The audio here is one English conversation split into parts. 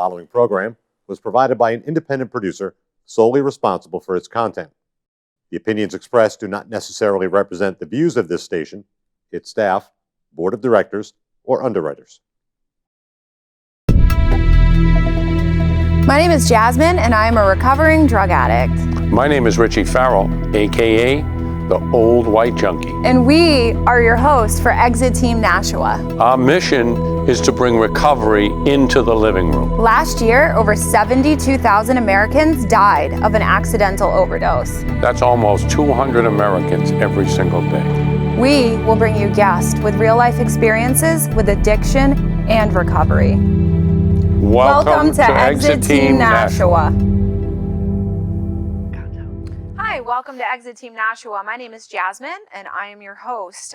following program was provided by an independent producer solely responsible for its content. The opinions expressed do not necessarily represent the views of this station, its staff, board of directors, or underwriters. My name is Jasmine, and I am a recovering drug addict. My name is Richie Farrell, aka the Old White Junkie. And we are your hosts for Exit Team Nashua. Our mission is to bring recovery into the living room. Last year, over 72,000 Americans died of an accidental overdose. That's almost 200 Americans every single day. We will bring you guests with real-life experiences with addiction and recovery. Welcome to Exit Team Nashua. Hi, welcome to Exit Team Nashua. My name is Jasmine, and I am your host.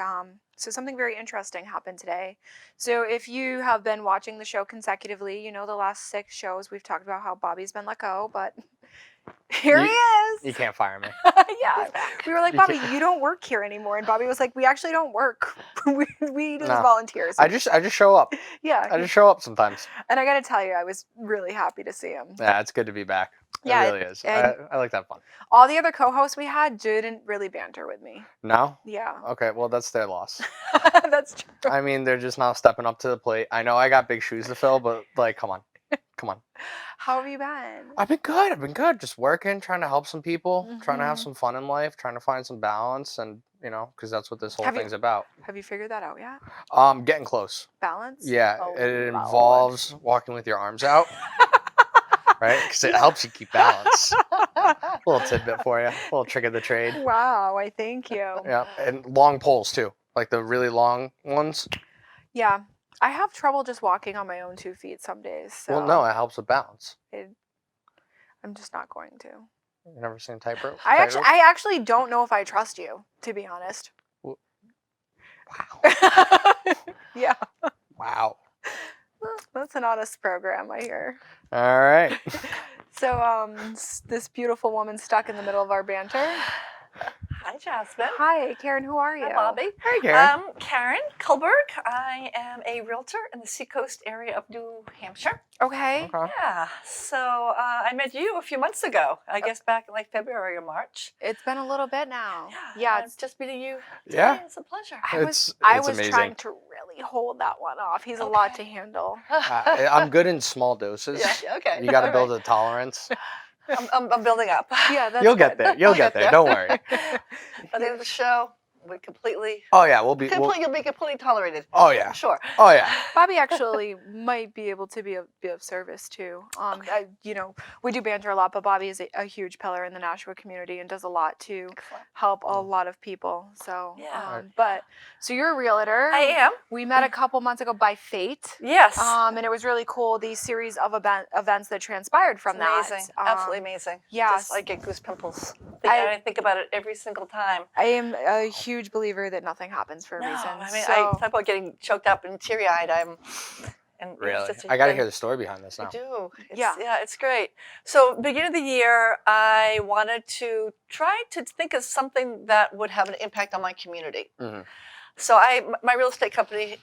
So something very interesting happened today. So if you have been watching the show consecutively, you know the last 6 shows we've talked about how Bobby's been let go, but here he is. You can't fire me. Yeah. We were like, Bobby, you don't work here anymore. And Bobby was like, we actually don't work. we just volunteer. So I just show up. Yeah. I just show up sometimes. And I got to tell you, I was really happy to see him. Yeah, it's good to be back. Yeah, it really is. and I like that fun. All the other co-hosts we had didn't really banter with me. No? Yeah. Okay, well, that's their loss. That's true. I mean, they're just not stepping up to the plate. I know I got big shoes to fill, but, like, come on. Come on. How have you been? I've been good. Just working, trying to help some people, trying to have some fun in life, trying to find some balance, and, you know, because that's what this whole thing's about. Have you figured that out yet? Getting close. Balance? Yeah, Oh, it Lord. involves walking with your arms out. Right? Because it helps you keep balance. A little tidbit for you. A little trick of the trade. Wow, I thank you. Yeah, and long poles too. Like the really long ones. Yeah. I have trouble just walking on my own 2 feet some days. So Well, no, it helps with balance. I'm just not going to. You never seen tightrope? I actually don't know if I trust you, to be honest. Wow. Yeah. Wow. That's an honest program, I hear. All right. So, this beautiful woman stuck in the middle of our banter. Hi, Jasmine. Hi, Karen. Who are you? Hi, Bobby. Hi, Karen. Karen Kulberg. I am a realtor in the Seacoast area of New Hampshire. Okay. Yeah. So I met you a few months ago. I guess back in like February or March. It's been a little bit now. Yeah. It's just meeting you. Today. Yeah. It's a pleasure. I was amazing. trying to really hold that one off. He's a lot to handle. I'm good in small doses. Yeah. Okay. You got to All build right. a tolerance. I'm building up. Yeah, that's You'll good. get there. You'll get there. Don't worry. By the end of the show, we completely. Oh yeah, you'll be completely tolerated. Oh yeah. Sure. Oh yeah. Bobby actually might be able to be of service too. We do banter a lot, but Bobby is a huge pillar in the Nashua community and does a lot to help a lot of people. So, Yeah. So you're a realtor. I am. We met a couple months ago by fate. Yes. And it was really cool, the series of events that transpired from that. Amazing. Absolutely amazing. Yes. Just, I get goosebumps. I think about it every single time. I am a huge believer that nothing happens for a reason. I mean, so, I talk about getting choked up and teary-eyed. Really? I got to hear the story behind this now. I do. Yeah, it's great. So, beginning of the year, I wanted to try to think of something that would have an impact on my community. Mm-hmm. So, my real estate company.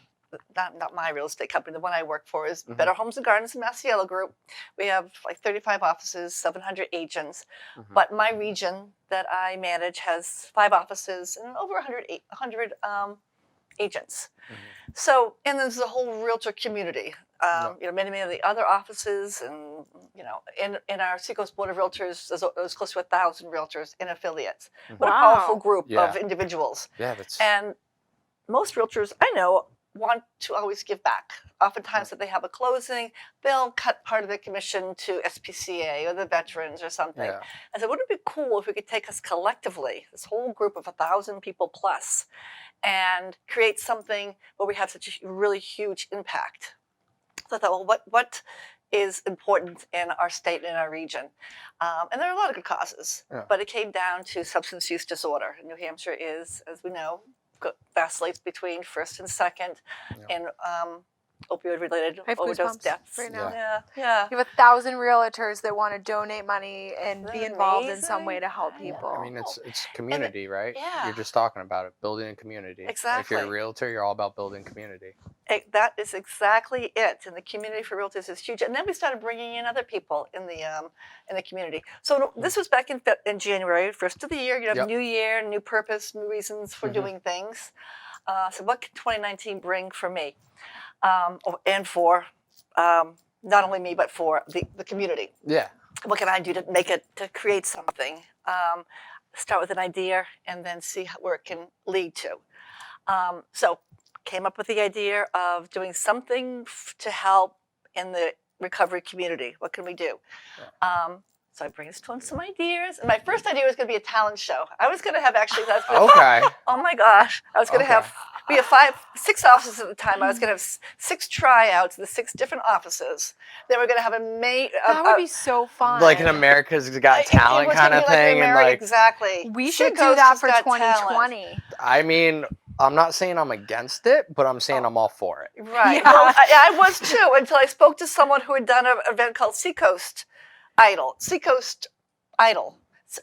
Not my real estate company, the one I work for is Better Homes and Gardens and Massiello Group. We have like 35 offices, 700 agents. But my region that I manage has 5 offices and over 100 agents. So, and there's the whole realtor community. Many of the other offices, and in our Seacoast Board of Realtors, there's close to 1,000 realtors and affiliates. What a powerful group of individuals. Yeah, that's. And most realtors I know want to always give back. Oftentimes, if they have a closing, they'll cut part of their commission to SPCA or the veterans or something. Yeah. I said, wouldn't it be cool if we could take us collectively, this whole group of 1,000 people plus, and create something where we have such a really huge impact? So I thought, well, what is important in our state and in our region? And there are a lot of good causes, but it came down to substance use disorder. New Hampshire is, as we know, vacillates between first and second in opioid-related overdose deaths. Right now. Yeah. You have 1,000 realtors that want to donate money and be involved in some way to help people. I mean, it's community, right? Yeah. You're just talking about it, building a community. Exactly. If you're a realtor, you're all about building community. That is exactly it. And the community for realtors is huge. And then we started bringing in other people in the community. So this was back in January, first of the year. You have Yep. new year, new purpose, new reasons for doing things. So what can 2019 bring for me, and for not only me but for the community? Yeah. What can I do to create something? Start with an idea and then see where it can lead to. So came up with the idea of doing something to help in the recovery community. What can we do? So I brainstormed some ideas. And my first idea was going to be a talent show. I was going to have Okay. oh my gosh. I was going to we have 6 offices at the time. I was going to have 6 tryouts in the 6 different offices. Then we're going to have That would be so fun. Like an America's Got Talent kind of thing, and like exactly. We should do Seacoast that has for got 2020. talent. I mean, I'm not saying I'm against it, but I'm saying I'm all for it. Right. Yeah. Well, I was too until I spoke to someone who had done an event called Seacoast Idol.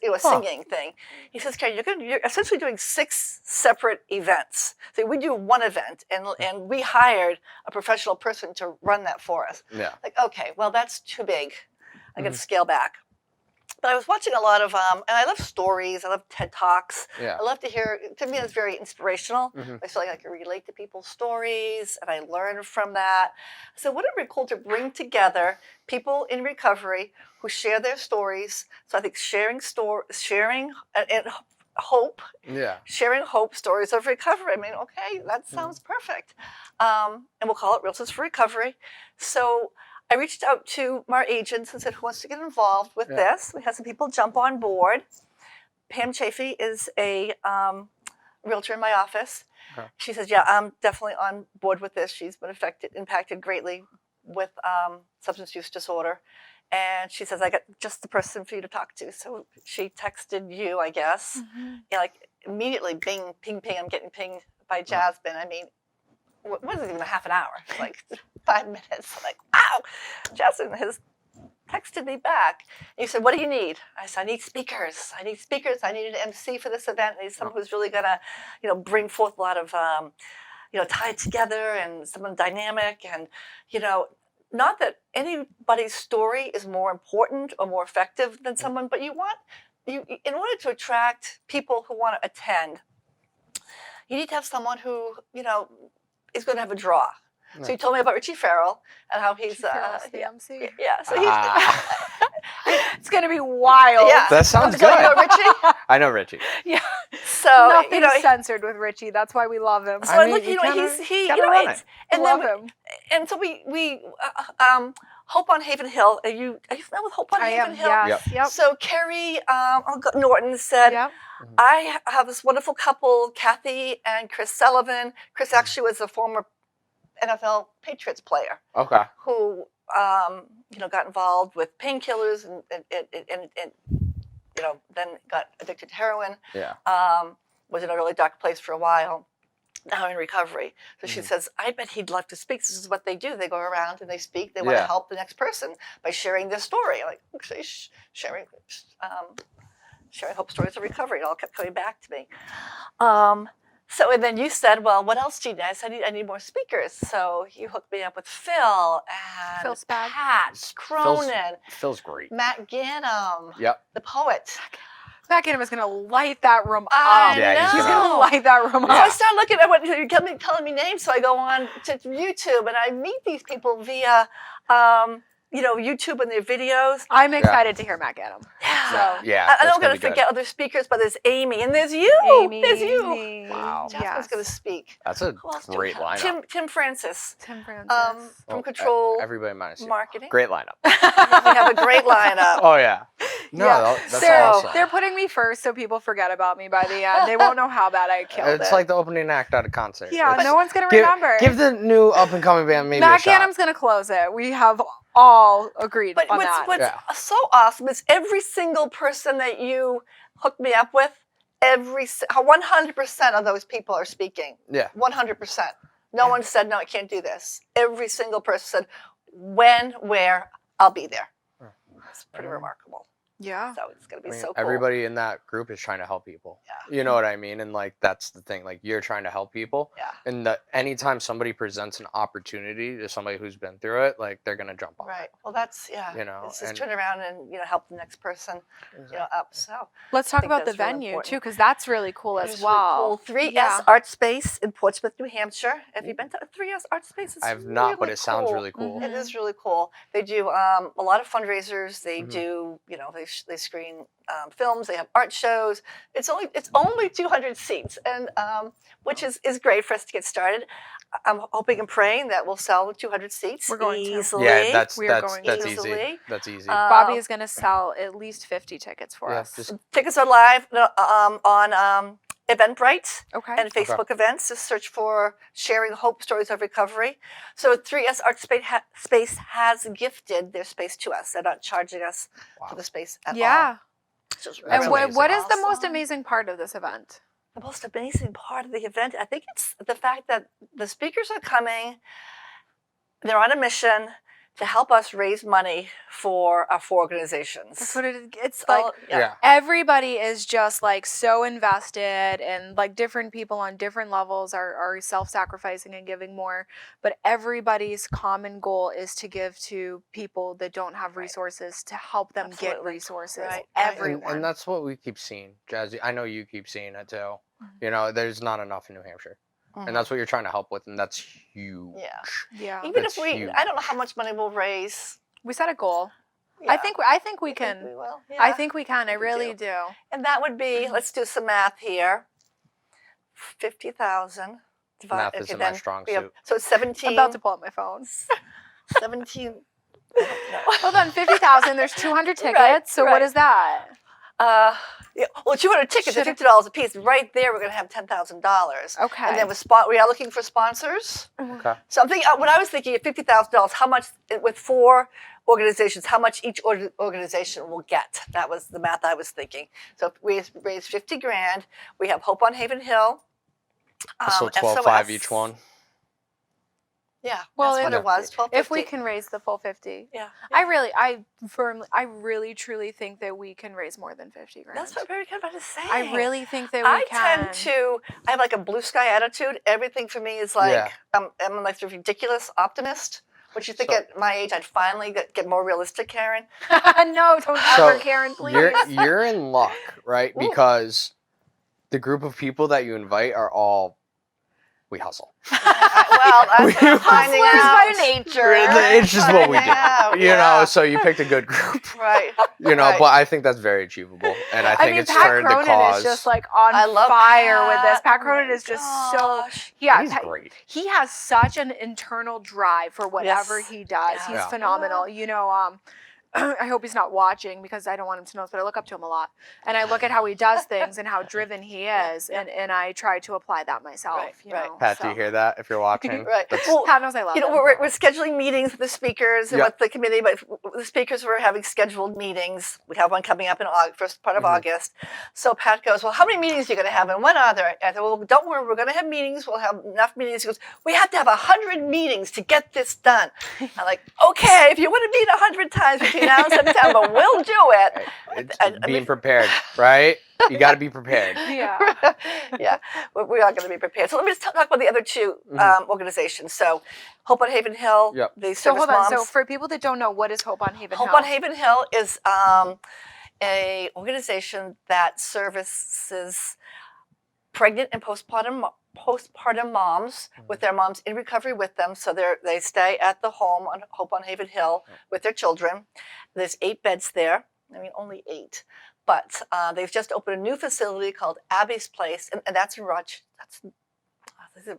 It was a singing thing. He says, "Karen, you're essentially doing 6 separate events. So we do one event, and we hired a professional person to run that for us." Yeah. Like, okay, well, that's too big. I got to scale back. But I was watching a lot of, and I love stories. I love TED Talks. Yeah. I love to hear. To me, it's very inspirational. Mhm. I feel like I can relate to people's stories, and I learn from that. So, wouldn't it be cool to bring together people in recovery who share their stories? So, I think sharing and hope, Yeah. sharing hope, stories of recovery. I mean, okay, that sounds perfect. And we'll call it Realtors for Recovery. So I reached out to our agents and said, who wants to get involved with this? We had some people jump on board. Pam Chafee is a realtor in my office. Okay. She says, yeah, I'm definitely on board with this. She's been impacted greatly with substance use disorder. And she says, I got just the person for you to talk to. So she texted you, I guess. Yeah, like immediately, bing, ping, ping. I'm getting pinged by Jasmine. I mean, what was it even a half an hour? Like 5 minutes. I'm like, wow, Jasmine has texted me back. And he said, what do you need? I said, I need speakers. I need an MC for this event. I need someone who's really gonna, bring forth a lot of, tie it together and someone dynamic and, not that anybody's story is more important or more effective than someone, but in order to attract people who want to attend, you need to have someone who, is going to have a draw. Yeah. So you told me about Richie Farrell and how he's Farrell's the MC. Yeah, so he's It's gonna be wild. yeah. That sounds So you good. know Richie? I know Richie. Yeah. So Nothing's censored with Richie. That's why we love him. So I I mean, look, you gotta run it. and love then him. and so we Hope on Haven Hill. Are you familiar with Hope on I Haven am. Hill? Yes. Yep. So Carrie Norton said, Yep. I have this wonderful couple, Kathy and Chris Sullivan. Chris actually was a former NFL Patriots player Okay. who got involved with painkillers and then got addicted to heroin. Yeah. Was in a really dark place for a while. Now in recovery. So she says, I bet he'd love to speak. This is what they do. They go around and they speak. They want to help the next person by sharing their story. Like, okay, sharing hope stories of recovery. It all kept coming back to me. So, and then you said, well, what else do you need? I said, I need more speakers. So you hooked me up with Phil and Phil Spag. Pat Cronin, Phil's great. Matt Gannum, Yep. the poet. Matt Gannum is gonna light that room up. I Yeah, he's He's gonna- gonna light that room So I up. started looking at what you're telling me names. So I go on to YouTube and I meet these people via, YouTube and their videos. I'm excited to hear Matt Gannum. Yeah. So Yeah. I that's don't gonna going be to good. forget other speakers, but there's Amy and there's you. Amy. There's you. Wow. Jasmine's Yes. going to speak. That's a Who else do we great have? lineup. Tim Francis Tim Francis. from Well, Control Everybody minus you. Marketing. Great lineup. We have a great lineup. Oh yeah. No, Yeah. that's they're, awesome. They're putting me first so people forget about me by the end. They won't know how bad I killed It's it. like the opening act at a concert. Yeah, It's- no one's gonna give, remember. Give the new up and coming band maybe Matt a shot. Gannum's gonna close it. We have all agreed But on what's that. so awesome is every single person that you hooked me up with, 100% of those people are speaking. Yeah. 100%. No one said, no, I can't do this. Every single person said, when, where, I'll be there. It's pretty remarkable. Yeah. So it's going to be I mean, so cool. everybody in that group is trying to help people. Yeah. You know what I mean? And like that's the thing. Like you're trying to help people. Yeah. And that anytime somebody presents an opportunity to somebody who's been through it, like they're gonna jump on Right. it. Well, that's You know, It's just and- turn around and help the next person up. So Let's I talk think about the that's really venue important. too, because that's really cool as It's really well. cool. 3S Yeah. Art Space in Portsmouth, New Hampshire. Have you been to 3S Art Space? It's I have not, but really it sounds cool. really cool. It is really cool. They do a lot of fundraisers. They Mhm. do, they screen films. They have art shows. It's only 200 seats, and which is great for us to get started. I'm hoping and praying that we'll sell 200 seats We're going to. easily. Yeah, that's We are going that's to. easy. Easily. That's easy. Bobby is going to sell at least 50 tickets for Yeah, us. just- Tickets are live on Eventbrite Okay. and Facebook events. Just search for Sharing Hope Stories of Recovery. So 3S Art Space has gifted their space to us. They're not charging us for the space at all. Yeah. So it's That's And really what is the awesome. most amazing part of this event? The most amazing part of the event, I think it's the fact that the speakers are coming. They're on a mission to help us raise money for organizations. That's what it's like. yeah. Everybody is just like so invested, and like different people on different levels are self-sacrificing and giving more, but everybody's common goal is to give to people that don't have resources, to help them get Absolutely. resources. Right. Everyone. And that's what we keep seeing, Jazzy. I know you keep seeing it too. Mm-hmm. You know, there's not enough in New Hampshire. And that's what you're trying to help with, and that's huge. Yeah. Yeah. Even That's if we, huge. I don't know how much money we'll raise. We set a goal. Yeah. I think we I can. think we will. Yeah. I think we can. I think we really do. do. And that would be, let's do some math here. 50,000 divided. Math isn't my strong suit. So it's 17. I'm about to pull up my phone. 17. Hold on, 50,000. There's 200 tickets. Right, so right. what is that? Yeah, well, 200 tickets at $50 a piece. Right there, we're going to have $10,000. Okay. And then we are looking for sponsors. Okay. So I'm thinking, when I was thinking of $50,000, how much, with 4 organizations, how much each organization will get. That was the math I was thinking. So if we raise 50 grand, we have Hope on Haven Hill. So 12.5 SOS. each one. Yeah, Well, that's what it was. 12.50. If we can raise the full 50. Yeah. I really truly think that we can raise more than 50 grand. That's what very good about to say. I really think that we I can. I have like a blue sky attitude. Everything for me is like, Yeah. I'm like the ridiculous optimist. Which you think So- at my age I'd finally get more realistic, Karen? No, don't So, ever, Karen, please. You're in luck, right? Ooh. Because the group of people that you invite are all, we hustle. Well, that's what I'm finding Hustlers out. by nature. It's just what we do. Finding out, You know, so you picked a good group. Right. You know, Right. but I think that's very achievable. And I think it's Pat for the Cronin cause. is just like on I love fire with this. Pat Oh Cronin my is just gosh. He's great. He has such an internal drive for whatever Yes. he does. Yeah. He's Yeah. phenomenal. You know, I hope he's not watching because I don't want him to know this, but I look up to him a lot. And I look at how he does things and how driven he is, and I try to apply that myself. Right, You right. know, Pat, do you hear that? If you're watching, Right. That's- Well, Pat knows I love you know, him. we're scheduling meetings with the speakers and Yeah. with the committee, but the speakers were having scheduled meetings. We have one coming up in first part of August. So Pat goes, well, how many meetings are you going to have and when are there? I said, well, don't worry, we're going to have meetings. We'll have enough meetings. He goes, we have to have 100 meetings to get this done. I'm like, okay, if you want to meet 100 times between now and September, we'll do it. it's I being mean- prepared, right? You got to be prepared. Yeah. Yeah, we are going to be prepared. So let me just talk about the other 2 organizations. So Hope on Haven Hill, Yep. the So service hold on. moms. So for people that don't know, what is Hope on Haven Hope Hill? on Haven Hill is a organization that services pregnant and postpartum moms with their moms in recovery with them. So they stay at the home on Hope on Haven Hill with their children. There's 8 beds there. I mean, only 8. But they've just opened a new facility called Abby's Place, and that's in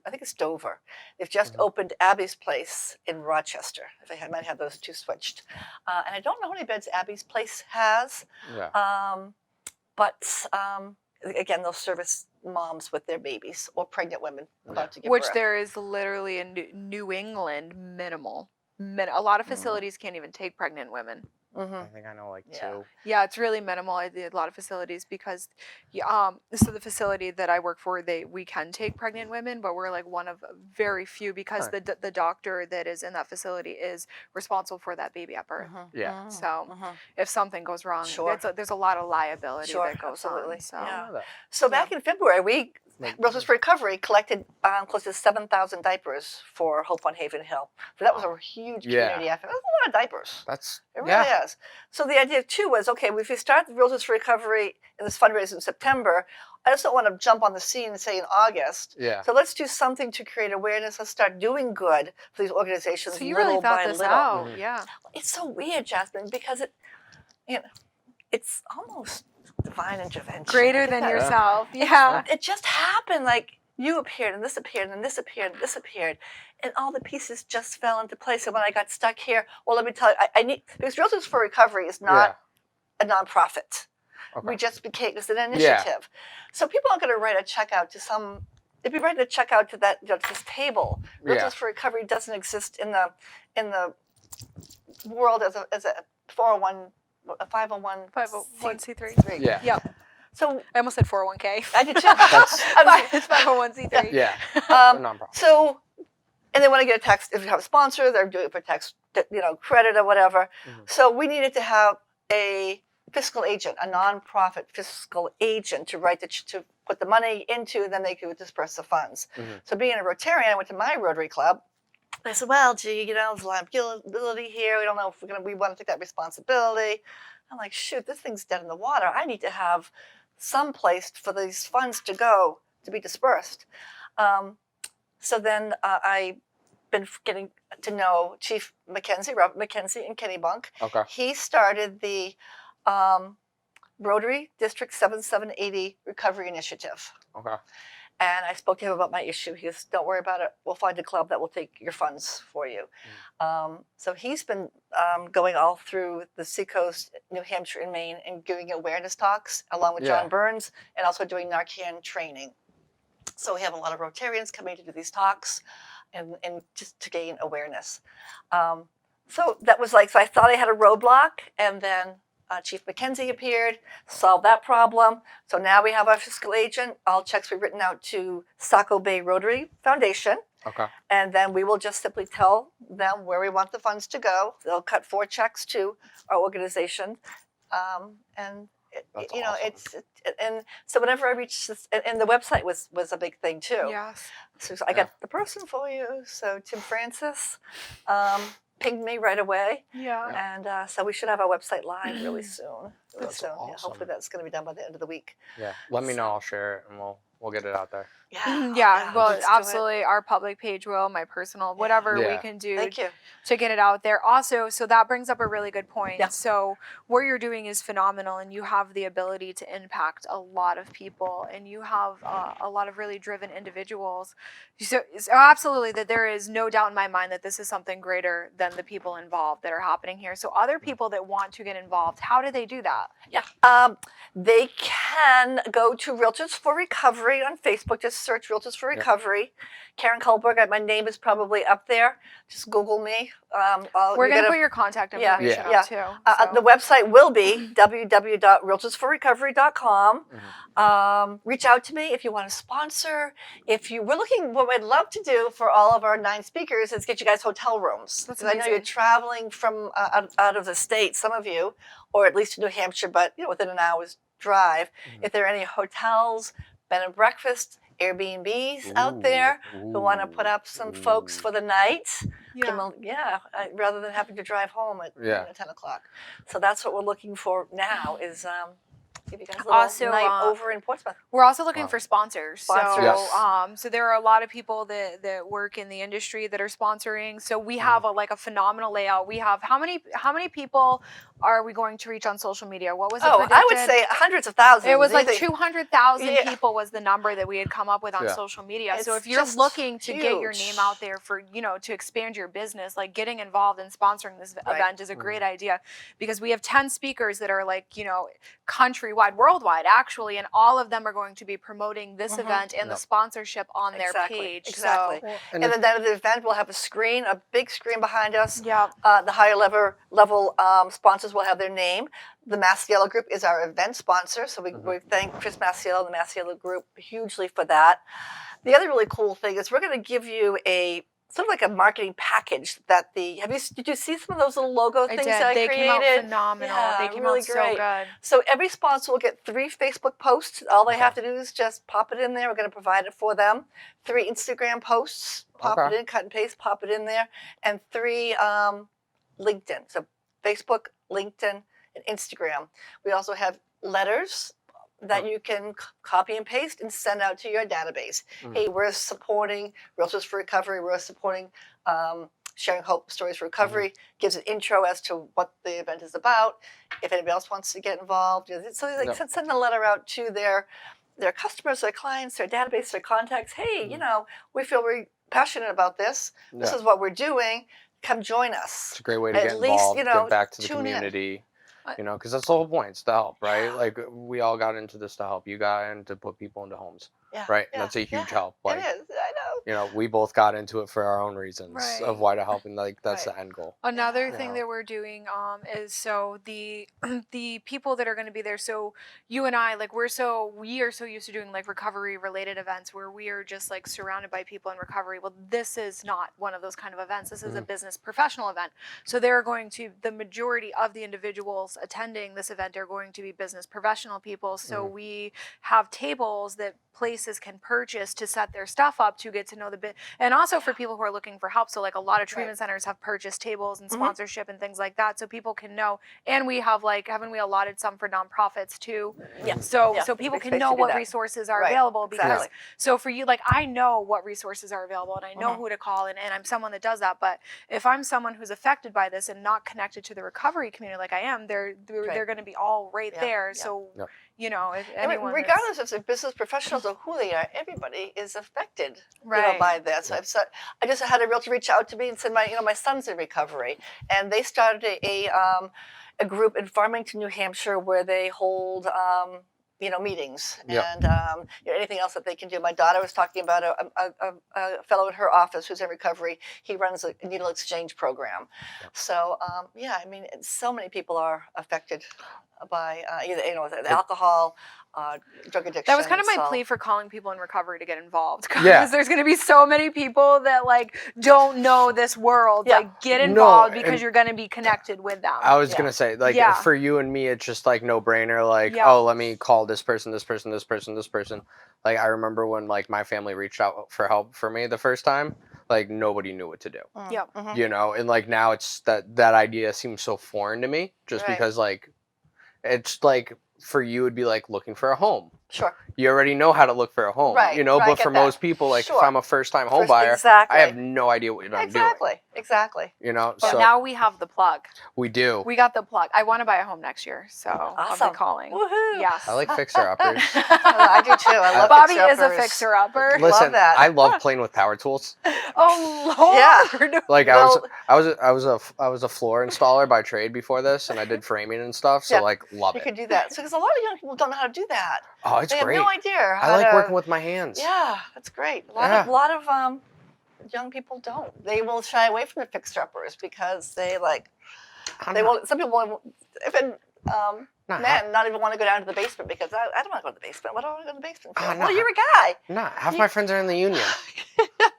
I think it's Dover. They've just opened Abby's Place in Rochester. I might have those 2 switched. And I don't know how many beds Abby's Place has. Yeah. But again, they'll service moms with their babies or pregnant women about to give Which birth. there is literally in New England minimal. A lot of facilities can't even take pregnant women. I think I know like Yeah. 2. Yeah, it's really minimal at a lot of facilities because, so the facility that I work for, we can take pregnant women, but we're like one of very few because Huh. the doctor that is in that facility is responsible for that baby at birth. Yeah. So if something goes wrong, Sure. there's a lot of liability Sure, that goes absolutely. on. So I Yeah. don't know that. So back in February, we Like- Realtors for Recovery collected close to 7,000 diapers for Hope on Haven Hill. So that was a huge Yeah. community effort. That's a lot of diapers. That's It really is. So the idea too was, okay, if we start the Realtors for Recovery in this fundraiser in September, I just don't want to jump on the scene and say in August. Yeah. So let's do something to create awareness. Let's start doing good for these organizations. So you little really thought by this little. out, yeah. It's so weird, Jasmine, because it's almost divine intervention. I Greater think than that- yourself, yeah. It just happened. Like you appeared, and this appeared, and this appeared, and this appeared, and all the pieces just fell into place. And when I got stuck here, well, let me tell you, I need because Realtors for Recovery is not a nonprofit. Okay. We just became it's an initiative. So people aren't going to write a check out to some. If you write a check out to that this table, Realtors for Recovery doesn't exist in the world as a 401. A 501 501c3. Yeah. Yep. So I almost said 401k. I did too. It's 501c3. Yeah. A nonprofit. So, and they want to get a tax. If you have a sponsor, they're doing it for tax, credit or whatever. So we needed to have a fiscal agent, a nonprofit fiscal agent, to to put the money into. Then they could disperse the funds. So being a Rotarian, I went to my Rotary Club. I said, well, gee, there's liability here. We don't know if we want to take that responsibility. I'm like, shoot, this thing's dead in the water. I need to have some place for these funds to go to be dispersed. So then I've been getting to know Chief McKenzie, Robert McKenzie in Kennebunk. Okay. He started the Rotary District 7780 Recovery Initiative. Okay. And I spoke to him about my issue. He goes, don't worry about it. We'll find a club that will take your funds for you. So he's been going all through the Seacoast, New Hampshire, and Maine and giving awareness talks along with John Burns and also doing Narcan training. So we have a lot of Rotarians coming to do these talks and just to gain awareness. So that was so I thought I had a roadblock, and then Chief McKenzie appeared, solved that problem. So now we have our fiscal agent. All checks were written out to Saco Bay Rotary Foundation. Okay. And then we will just simply tell them where we want the funds to go. They'll cut 4 checks to our organization. And That's awesome. awesome. And so whenever I reach this, and the website was a big thing too. Yes. So I got the person for you. So Tim Francis pinged me right away. Yeah. And so we should have our website live really soon. That's Yeah, awesome. hopefully that's going to be done by the end of the week. Yeah. Let me know. I'll share it, and we'll get it out there. Yeah, well, let's do it. absolutely. Our public page will, my personal, whatever we Yeah. can do Thank you. to get it out there. Also, so that brings up a really good point. Yeah. So what you're doing is phenomenal, and you have the ability to impact a lot of people, and you have a lot of really driven individuals. So absolutely, that there is no doubt in my mind that this is something greater than the people involved that are happening here. So other people that want to get involved, how do they do that? Yeah. They can go to Realtors for Recovery on Facebook. Just search Realtors for Recovery. Karen Kulberg, my name is probably up there. Just Google me. We're going to put your contact information up too. The website will be www.realtorsforrecovery.com. Reach out to me if you want to sponsor. What we'd love to do for all of our 9 speakers is get you guys hotel rooms. That's Because I know you're amazing. traveling from out of the state, some of you, or at least to New Hampshire, but within an hour's drive. If there are any hotels, bed and breakfast, Airbnbs out there who want to put up some folks for the night, rather than having to drive home at 10 o'clock. So that's what we're looking for now is give you guys a little Also, night over in Portsmouth. We're also looking for sponsors. Sponsors. So, so there are a lot of people that work in the industry that are sponsoring. So we have a phenomenal layout. We have how many people are we going to reach on social media? What was it predicted? I would say hundreds of thousands. It was like Easy. 200,000 people was the number that we had come up with on social media. It's so if you're just looking to get your huge. name out there for, to expand your business, like getting involved in sponsoring this event is a great idea, because we have 10 speakers that are countrywide. worldwide actually, and all of them are going to be promoting this event and the Yep. sponsorship on their Exactly, page. exactly. So, And And then at the event, we'll have a screen, a big screen behind us. yeah. The higher level sponsors will have their name. The Massiello Group is our event sponsor, so we thank Chris Massiello and the Massiello Group hugely for that. The other really cool thing is we're going to give you a sort of like a marketing package that did you see some of those little logo I things did. that I They created? came out phenomenal. Yeah, They came really out so great. good. So every sponsor will get 3 Facebook posts. All they have to do is just pop it in there. We're going to provide it for them. 3 Instagram posts. Pop it in, cut and paste, pop it in there. And 3 LinkedIn. So Facebook, LinkedIn, and Instagram. We also have letters that you can copy and paste and send out to your database. Hey, we're supporting Realtors for Recovery. We're supporting Sharing Hope Stories for Recovery. Gives an intro as to what the event is about. If anybody else wants to get involved, so they send a letter out to their customers, their clients, their database, their contacts. Hey, we feel very passionate about this. This is what we're doing. Come join us. It's a great way to get involved, give back to the tune in. community. Because that's the whole point. It's to help, right? Like we all got into this to help you guys and to put people into homes, right? And that's a huge help. Like, it is. I know. We both got into it for our own reasons of why to help, and like that's the end goal. Another thing that we're doing is so the people that are going to be there. So you and I, like we are so used to doing like recovery related events where we are just like surrounded by people in recovery. Well, this is not one of those kind of events. This is a business professional event. So the majority of the individuals attending this event are going to be business professional people. So we have tables that places can purchase to set their stuff up to get to know the bit, and also for people who are looking for help. So like a lot of treatment centers have purchased tables and sponsorship and things like that, so people can know. And we have haven't we allotted some for nonprofits too? Yeah. So people can know what resources are available. Because so for you, like I know what resources are available and I know who to call, and I'm someone that does that. But if I'm someone who's affected by this and not connected to the recovery community like I am, they're going to be all right there. So if anyone, regardless if they're business professionals or who they are, everybody is affected by this. I just had a realtor reach out to me and said my son's in recovery, and they started a group in Farmington, New Hampshire, where they hold meetings and anything else that they can do. My daughter was talking about a fellow in her office who's in recovery. He runs a needle exchange program. So so many people are affected by either alcohol, drug addiction. That was kind of my plea for calling people in recovery to get involved, because there's going to be so many people that don't know this world. Get involved because you're going to be connected with them. I was gonna say for you and me, it's just no brainer. Oh, let me call this person, this person, this person, this person. I remember when my family reached out for help for me the first time. Nobody knew what to do. And now it's that idea seems so foreign to me, just because it's for you it'd be looking for a home. Sure. You already know how to look for a home, but for most people, if I'm a first-time home buyer, I have no idea what I'm doing. Exactly. So now we have the plug. We do. We got the plug. I want to buy a home next year, so I'll be calling. Woohoo! Yes. I like fixer-uppers. I do too. I love Bobby is fixer-uppers. a fixer-upper. Listen, Love that. I love playing with power tools. Oh Lord! Yeah. I was a floor installer by trade before this, and I did framing and stuff. So love you it. could do that. So because a lot of young people don't know how to do that. Oh, it's they great. have no idea. I like working with my hands. Yeah, that's great. A lot of young people don't. They will shy away from the fixer-uppers because they won't. Some people won't even men not even want to go down to the basement because I don't want to go to the basement. What do I want to go to the basement for? Well, you're a guy. No, half my friends are in the union.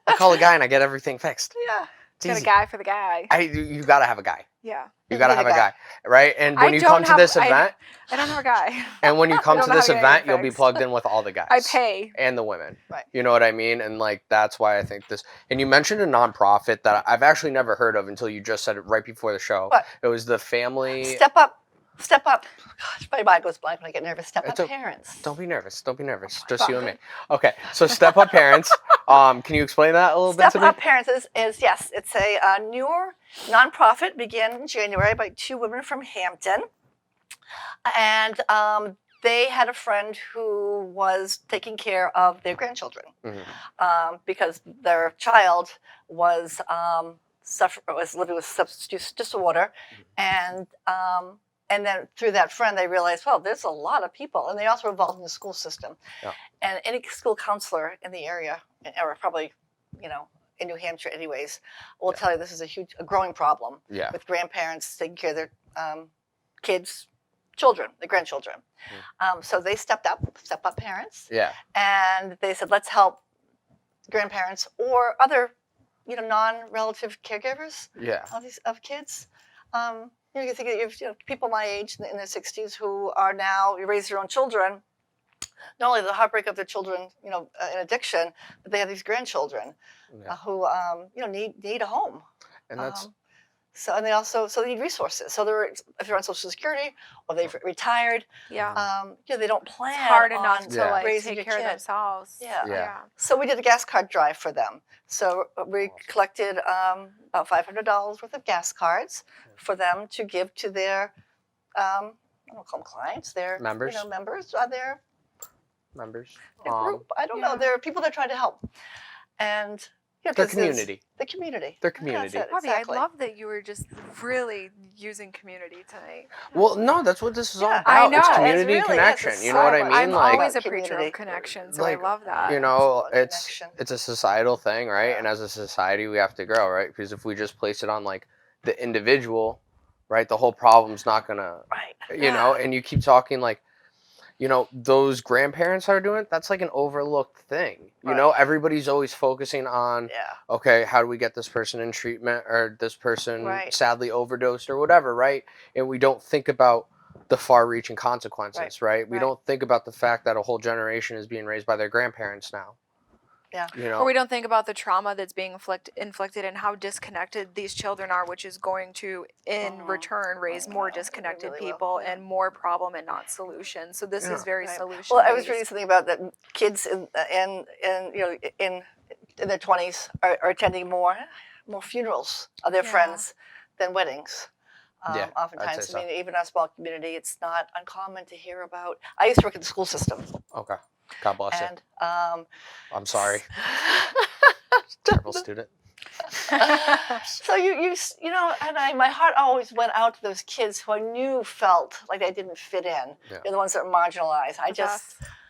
I call a guy and I get everything fixed. Yeah. Got a guy for the guy. You gotta have a guy. Yeah. You gotta have a guy, right? And when you come to this event, I don't have a guy. And when you come to this event, you'll be plugged in with all the guys. I pay. And the women. Right. You know what I mean? And that's why I think this. And you mentioned a nonprofit that I've actually never heard of until you just said it right before the show. What? It was the family. Step up. Gosh, my mind goes blank when I get nervous. Step Up Parents. Don't be nervous. Just you and me. Okay, so Step Up Parents. Can you explain that a little bit to me? Step Up Parents is yes, it's a newer nonprofit began in January by 2 women from Hampton, and they had a friend who was taking care of their grandchildren because their child was living with substance use disorder, and And then through that friend, they realized, well, there's a lot of people. And they also were involved in the school system. Yeah. And any school counselor in the area, or probably, in New Hampshire anyways, will tell you this is a growing problem with grandparents taking care of their kids, children, the grandchildren. So they stepped up parents. Yeah. And they said, let's help grandparents or other, non-relative caregivers of kids. You can think of people my age in their 60s who are now, you raise their own children, not only the heartbreak of their children, in addiction, but they have these grandchildren who, need a home. And that's... And they also need resources. So if they're on Social Security or they've retired, they don't plan. It's hard enough to raising take your care of kid. themselves. Yeah. So we did a gas card drive for them. So we collected about $500 worth of gas cards for them to give to their, I don't call them clients, their members. Members. Members. Their group. I don't know. They're people they're trying to help, and the community. The community. Their community. Bobby, Exactly. I love that you were just really using community tonight. Well, no, that's what this is all about. I know, It's it's community really- connection. it's You know what I mean? I'm Like, always a preacher community. of connection, so Like, I love that. it's a societal thing, right? And as a society, we have to grow, right? Because if we just place it on like the individual, right, the whole problem's not gonna, and you keep talking like, those grandparents are doing it, that's like an overlooked thing. Everybody's always focusing on, okay, how do we get this person in treatment, or this person sadly overdosed or whatever, right? And we don't think about the far-reaching consequences, right? We don't think about the fact that a whole generation is being raised by their grandparents now. Yeah. Or we don't think about the trauma that's being inflicted and how disconnected these children are, which is going to, in return, raise more disconnected really will. people and more problem and not solution. So this is very solution. Well, I was reading something about that kids in their 20s are attending more funerals of their friends than weddings. Oftentimes, so. Even in a small community, it's not uncommon to hear about. I used to work in the school system. Okay. God bless you. And I'm sorry. Terrible student. So and my heart always went out to those kids who I knew felt like they didn't fit in. They're the ones that are marginalized. It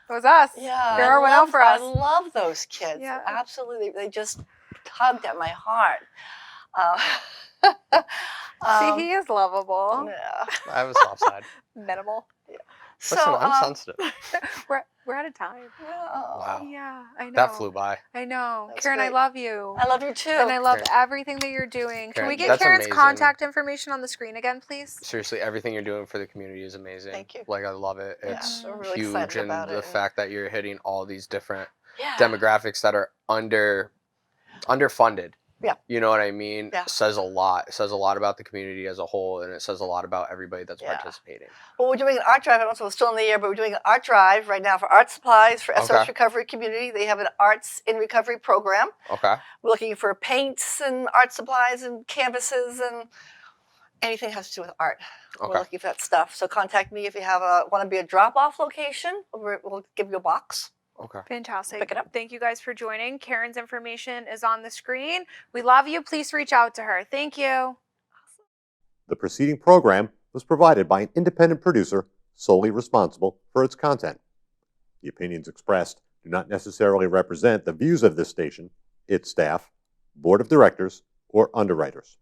was us. Yeah, Heroin went out for us. I love those kids. Yeah. Absolutely. They just tugged at my heart. See, he is lovable. Yeah. I have a soft side. Minimal. Listen, I'm sensitive. We're out of time. Wow. Yeah, I know. That flew by. I know. That's Karen, I great. love you. I love you too. And I love Karen. everything that you're doing. Can Karen, we get that's Karen's amazing. contact information on the screen again, please? Seriously, everything you're doing for the community is amazing. Thank you. Like, I love it. Yeah, It's I'm really huge, excited and about the it. fact that you're hitting all these different Yeah. demographics that are underfunded. Yeah. You know what I mean? Yeah. Says a lot. It says a lot about the community as a whole, and it says a lot about everybody that's Yeah. participating. Well, we're doing an art drive. I don't know if it's still in the air, but we're doing an art drive right now for art supplies for SOS Okay. Recovery Community. They have an Arts in Recovery program. Okay. We're looking for paints and art supplies and canvases and anything that has to do with art. Okay. We're looking for that stuff. So contact me if you have want to be a drop-off location. We'll give you a box. Okay. Fantastic. Pick it up. Thank you guys for joining. Karen's information is on the screen. We love you. Please reach out to her. Thank you. The preceding program was provided by an independent producer solely responsible for its content. The opinions expressed do not necessarily represent the views of this station, its staff, board of directors, or underwriters.